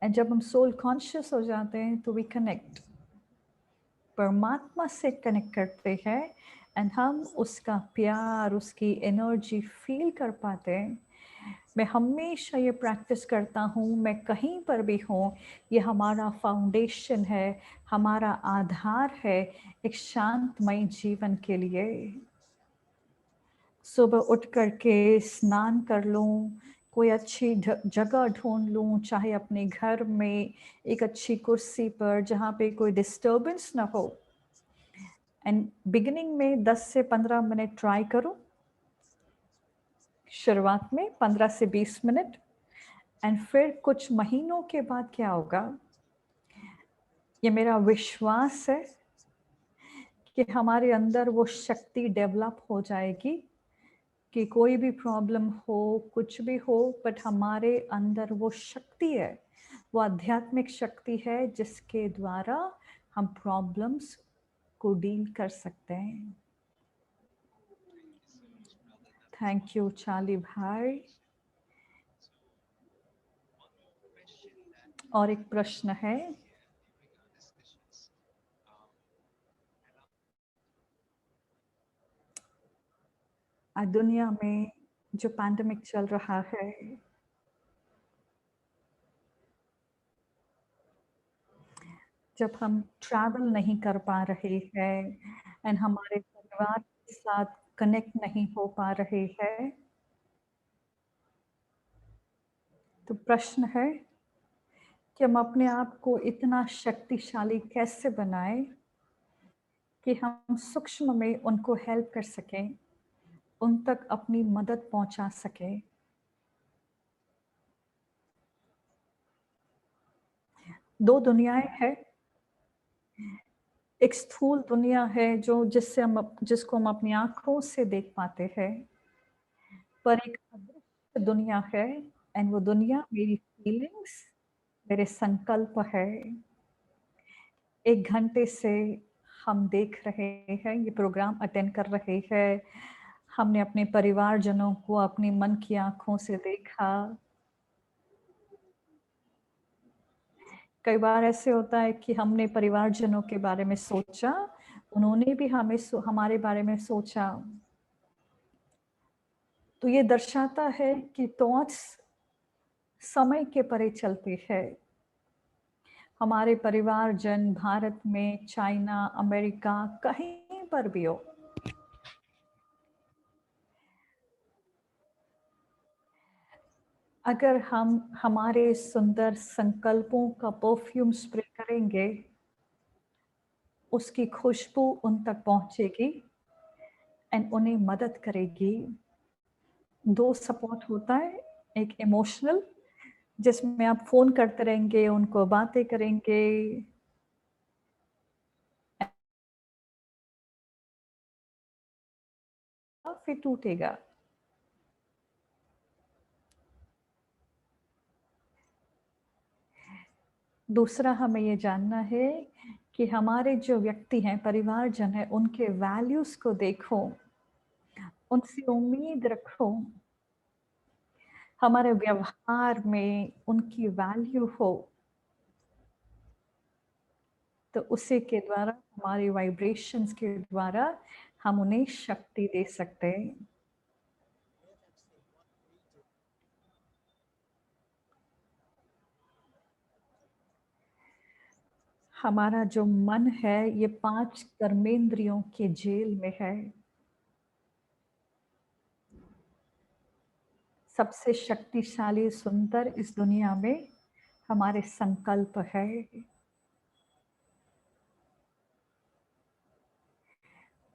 एंड जब हम सोल कॉन्शियस हो जाते हैं तो वी कनेक्ट, परमात्मा से कनेक्ट करते हैं एंड हम उसका प्यार, उसकी एनर्जी फ़ील कर पाते हैं। मैं हमेशा ये प्रैक्टिस करता हूँ, मैं कहीं पर भी हूँ, ये हमारा फाउंडेशन है, हमारा आधार है एक शांतमय जीवन के लिए। सुबह उठ कर के स्नान कर लूँ, कोई अच्छी जगह ढूँढ लूँ, चाहे अपने घर में एक अच्छी कुर्सी पर जहाँ पे कोई डिस्टर्बेंस ना हो एंड बिगिनिंग में 10 से 15 मिनट ट्राई करो। शुरुआत में 15 से 20 मिनट एंड फिर कुछ महीनों के बाद क्या होगा, ये मेरा विश्वास है कि हमारे अंदर वो शक्ति डेवलप हो जाएगी कि कोई भी प्रॉब्लम हो, कुछ भी हो, बट हमारे अंदर वो शक्ति है, वो आध्यात्मिक शक्ति है जिसके द्वारा हम प्रॉब्लम्स को डील कर सकते हैं। थैंक यू चार्ली भाई। और एक प्रश्न है, आज दुनिया में जो पैंडेमिक चल रहा है, जब हम ट्रैवल नहीं कर पा रहे हैं एंड हमारे परिवार के साथ कनेक्ट नहीं हो पा रहे हैं, तो प्रश्न है कि हम अपने आप को इतना शक्तिशाली कैसे बनाएं कि हम सूक्ष्म में उनको हेल्प कर सकें, उन तक अपनी मदद पहुंचा सकें। दो दुनियाएं हैं, एक स्थूल दुनिया है जो जिसको हम अपनी आंखों से देख पाते हैं, पर एक अदृश्य दुनिया है एंड वो दुनिया मेरी फीलिंग्स, मेरे संकल्प है। 1 घंटे से हम देख रहे हैं, ये प्रोग्राम अटेंड कर रहे हैं, हमने अपने परिवारजनों को अपनी मन की आँखों से देखा। कई बार ऐसे होता है कि हमने परिवारजनों के बारे में सोचा, उन्होंने भी हमारे बारे में सोचा। तो ये दर्शाता है कि थॉट्स समय के परे चलती है। हमारे परिवारजन भारत में, चाइना, अमेरिका, कहीं पर भी हो, अगर हम हमारे सुंदर संकल्पों का परफ्यूम स्प्रे करेंगे, उसकी खुशबू उन तक पहुंचेगी एंड उन्हें मदद करेगी। दो सपोर्ट होता है, एक इमोशनल, जिसमें आप फोन करते रहेंगे, उनको बातें करेंगे, फिर टूटेगा। दूसरा हमें ये जानना है कि हमारे जो व्यक्ति हैं, परिवारजन है, उनके वैल्यूज को देखो, उनसे उम्मीद रखो, हमारे व्यवहार में उनकी वैल्यू हो, तो उसी के द्वारा, हमारे वाइब्रेशंस के द्वारा हम उन्हें शक्ति दे सकते हैं। हमारा जो मन है, ये 5 कर्मेंद्रियों के जेल में है। सबसे शक्तिशाली सुंदर इस दुनिया में हमारे संकल्प है।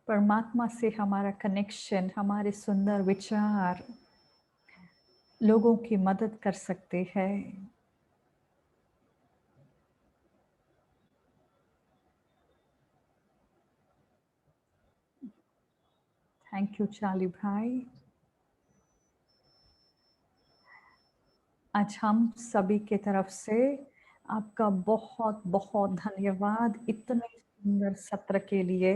परमात्मा से हमारा कनेक्शन, हमारे सुंदर विचार लोगों की मदद कर सकते हैं। थैंक यू चार्ली भाई। आज हम सभी के तरफ से आपका बहुत बहुत धन्यवाद इतने सुंदर सत्र के लिए।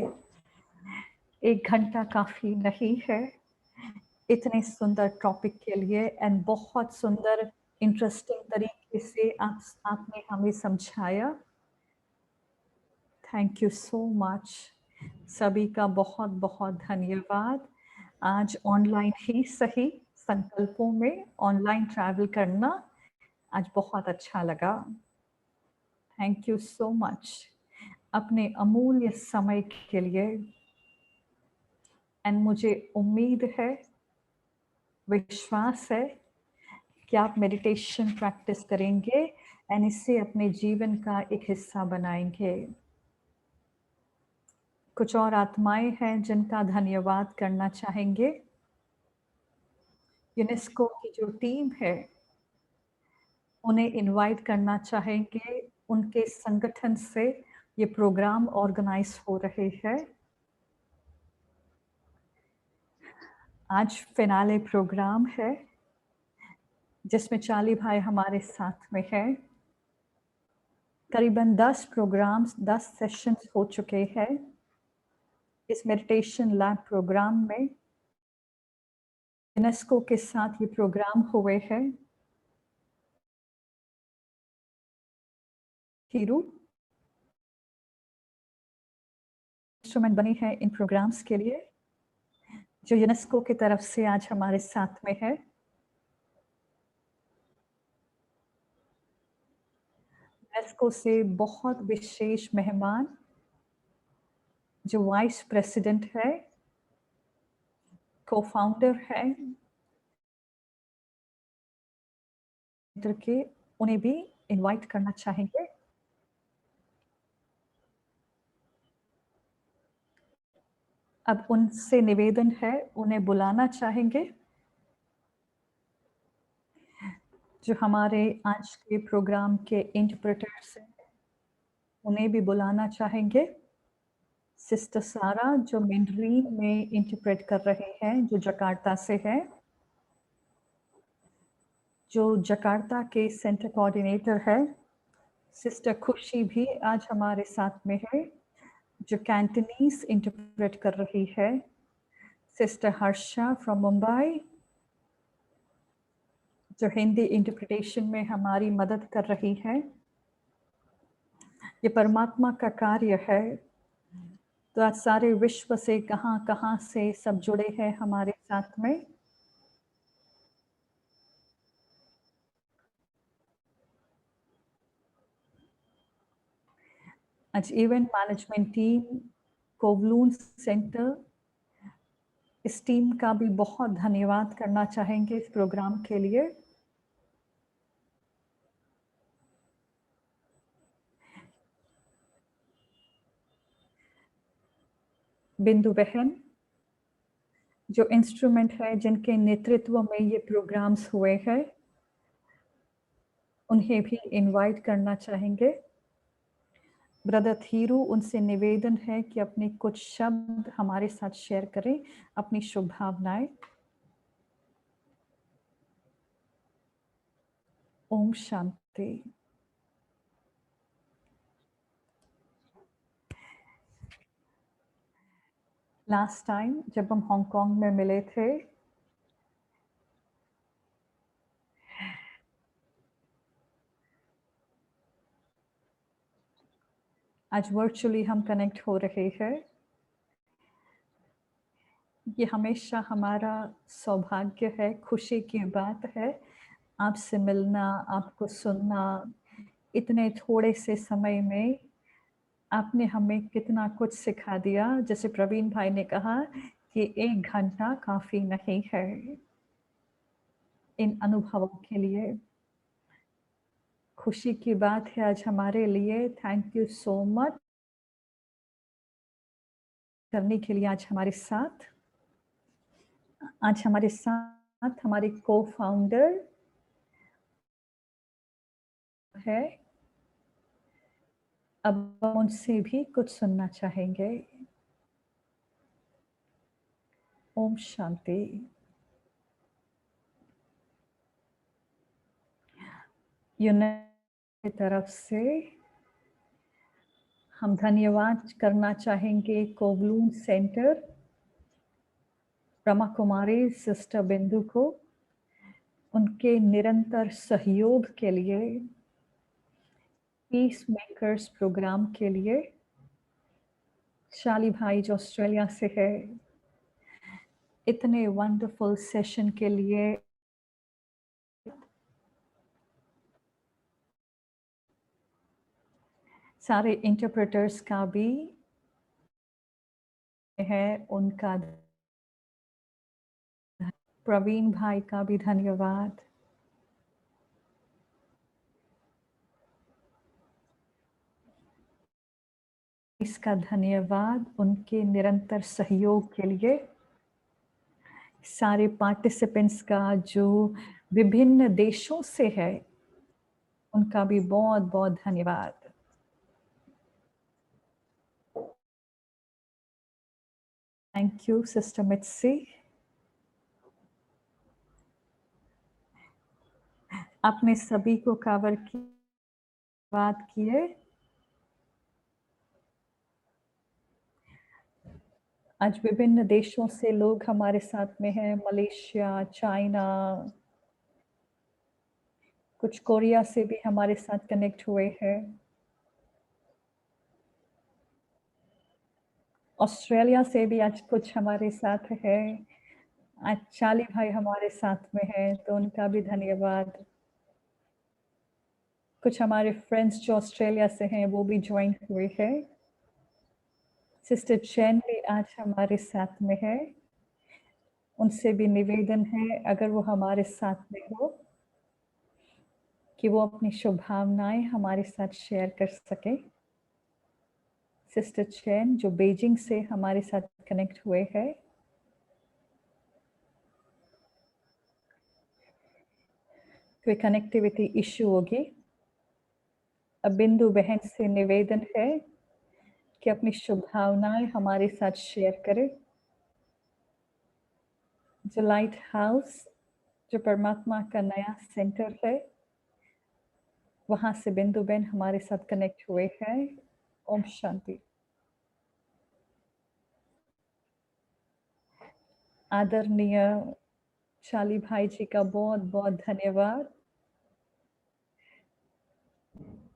1 घंटा काफ़ी नहीं है इतने सुंदर टॉपिक के लिए, एंड बहुत सुंदर इंटरेस्टिंग तरीके से आपने हमें समझाया। Thank you so much. सभी का बहुत बहुत धन्यवाद। आज ऑनलाइन ही सही, संकल्पों में ऑनलाइन ट्रैवल करना आज बहुत अच्छा लगा। थैंक यू सो मच अपने अमूल्य समय के लिए। एंड मुझे उम्मीद है, विश्वास है कि आप मेडिटेशन प्रैक्टिस करेंगे एंड इसे अपने जीवन का एक हिस्सा बनाएंगे। कुछ और आत्माएं हैं जिनका धन्यवाद करना चाहेंगे। यूनेस्को की जो टीम है, उन्हें इनवाइट करना चाहेंगे। उनके संगठन से ये प्रोग्राम ऑर्गेनाइज हो रहे हैं। आज फिनाले प्रोग्राम है जिसमें चार्ली भाई हमारे साथ में है। करीबन 10 प्रोग्राम्स, 10 सेशंस हो चुके हैं इस मेडिटेशन लैब प्रोग्राम में। यूनेस्को के साथ ये प्रोग्राम हुए हैं। हीरू इंस्ट्रूमेंट बनी है इन प्रोग्राम्स के लिए, जो यूनेस्को की तरफ से आज हमारे साथ में है। यूनेस्को से बहुत विशेष मेहमान, जो वाइस प्रेसिडेंट है, को फाउंडर है के, उन्हें भी इनवाइट करना चाहेंगे। अब उनसे निवेदन है, उन्हें बुलाना चाहेंगे। जो हमारे आज के प्रोग्राम के इंटरप्रेटर्स हैं, उन्हें भी बुलाना चाहेंगे। सिस्टर सारा जो मैंड्रीन में इंटरप्रेट कर रहे हैं, जो जकार्ता से है, जो जकार्ता के सेंटर कोऑर्डिनेटर है। सिस्टर खुशी भी आज हमारे साथ में है, जो कैंटनीज इंटरप्रेट कर रही है। सिस्टर हर्षा फ्रॉम मुंबई, जो हिंदी इंटरप्रिटेशन में हमारी मदद कर रही है। ये परमात्मा का कार्य है। तो आज सारे विश्व से कहाँ से सब जुड़े हैं हमारे साथ में। आज event management team, Kowloon centre, इस टीम का भी बहुत धन्यवाद करना चाहेंगे इस प्रोग्राम के लिए। बिंदु बहन, जो इंस्ट्रूमेंट है, जिनके नेतृत्व में ये प्रोग्राम्स हुए हैं, उन्हें भी इनवाइट करना चाहेंगे। ब्रदर थीरू, उनसे निवेदन है कि अपने कुछ शब्द हमारे साथ शेयर करें, अपनी शुभ भावनाएं। ओम शांति। लास्ट टाइम जब हम हांगकांग में मिले थे, आज वर्चुअली हम कनेक्ट हो रहे हैं। ये हमेशा हमारा सौभाग्य है, खुशी की बात है आपसे मिलना, आपको सुनना। इतने थोड़े से समय में आपने हमें कितना कुछ सिखा दिया। जैसे प्रवीण भाई ने कहा कि 1 घंटा काफ़ी नहीं है इन अनुभवों के लिए। खुशी की बात है आज हमारे लिए। थैंक यू सो मच करने के लिए आज हमारे साथ। आज हमारे साथ हमारे को-फाउंडर है। अब हम उनसे भी कुछ सुनना चाहेंगे। ओम शांति। यूनाइटेड की तरफ से हम धन्यवाद करना चाहेंगे Kowloon centre, Brahma Kumari sister बिंदु को, उनके निरंतर सहयोग के लिए, पीस मेकर्स प्रोग्राम के लिए, शाली भाई जो ऑस्ट्रेलिया से है, इतने वंडरफुल सेशन के लिए, सारे इंटरप्रेटर्स का भी है, उनका प्रवीण भाई का भी धन्यवाद। इसका धन्यवाद उनके निरंतर सहयोग के लिए। सारे पार्टिसिपेंट्स का जो विभिन्न देशों से है, उनका भी बहुत बहुत धन्यवाद। थैंक यू सिस्टर मित्सी। आपने सभी को कवर की बात किए। आज विभिन्न देशों से लोग हमारे साथ में हैं, मलेशिया, चाइना, कुछ कोरिया से भी हमारे साथ कनेक्ट हुए हैं, ऑस्ट्रेलिया से भी आज कुछ हमारे साथ है। आज चाली भाई हमारे साथ में है, तो उनका भी धन्यवाद। कुछ हमारे फ्रेंड्स जो ऑस्ट्रेलिया से हैं वो भी ज्वाइन हुए हैं। सिस्टर चैन भी आज हमारे साथ में है। उनसे भी निवेदन है अगर वो हमारे साथ में हो कि वो अपनी शुभकामनाएं हमारे साथ शेयर कर सके। सिस्टर चैन जो बीजिंग से हमारे साथ कनेक्ट हुए हैं। कोई कनेक्टिविटी इश्यू होगी। अब बिंदु बहन से निवेदन है कि अपनी शुभकामनाएं हमारे साथ शेयर करें। जो लाइट हाउस, जो परमात्मा का नया सेंटर है, वहाँ से बिंदु बहन हमारे साथ कनेक्ट हुए हैं। ओम शांति। आदरणीय शाली भाई जी का बहुत-बहुत धन्यवाद।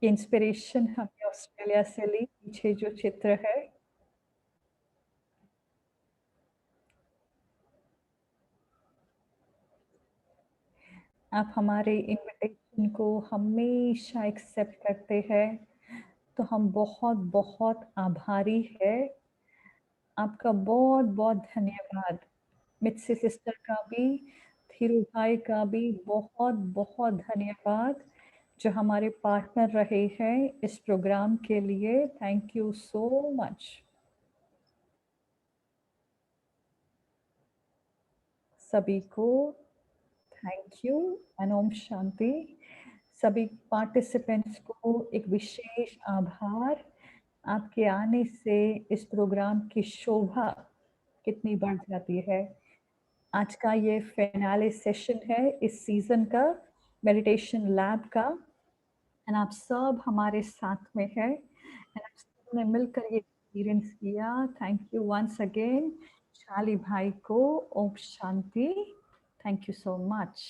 ये इंस्पिरेशन हमने ऑस्ट्रेलिया से ली, पीछे जो चित्र है। आप हमारे इन्विटेशन को हमेशा एक्सेप्ट करते हैं, तो हम बहुत-बहुत आभारी हैं। आपका बहुत-बहुत धन्यवाद। मित्सी सिस्टर का भी, धीरू भाई का भी बहुत-बहुत धन्यवाद, जो हमारे पार्टनर रहे हैं इस प्रोग्राम के लिए। Thank you so much. सभी को thank you and Om Shanti. सभी पार्टिसिपेंट्स को एक विशेष आभार। आपके आने से इस प्रोग्राम की शोभा कितनी बढ़ जाती है। आज का ये फिनाले सेशन है इस सीजन का, मेडिटेशन लैब का, एंड आप सब हमारे साथ में हैं, एंड आप सबने मिलकर ये एक्सपीरियंस किया। थैंक यू वंस अगेन शाली भाई को। ओम शांति। Thank you so much.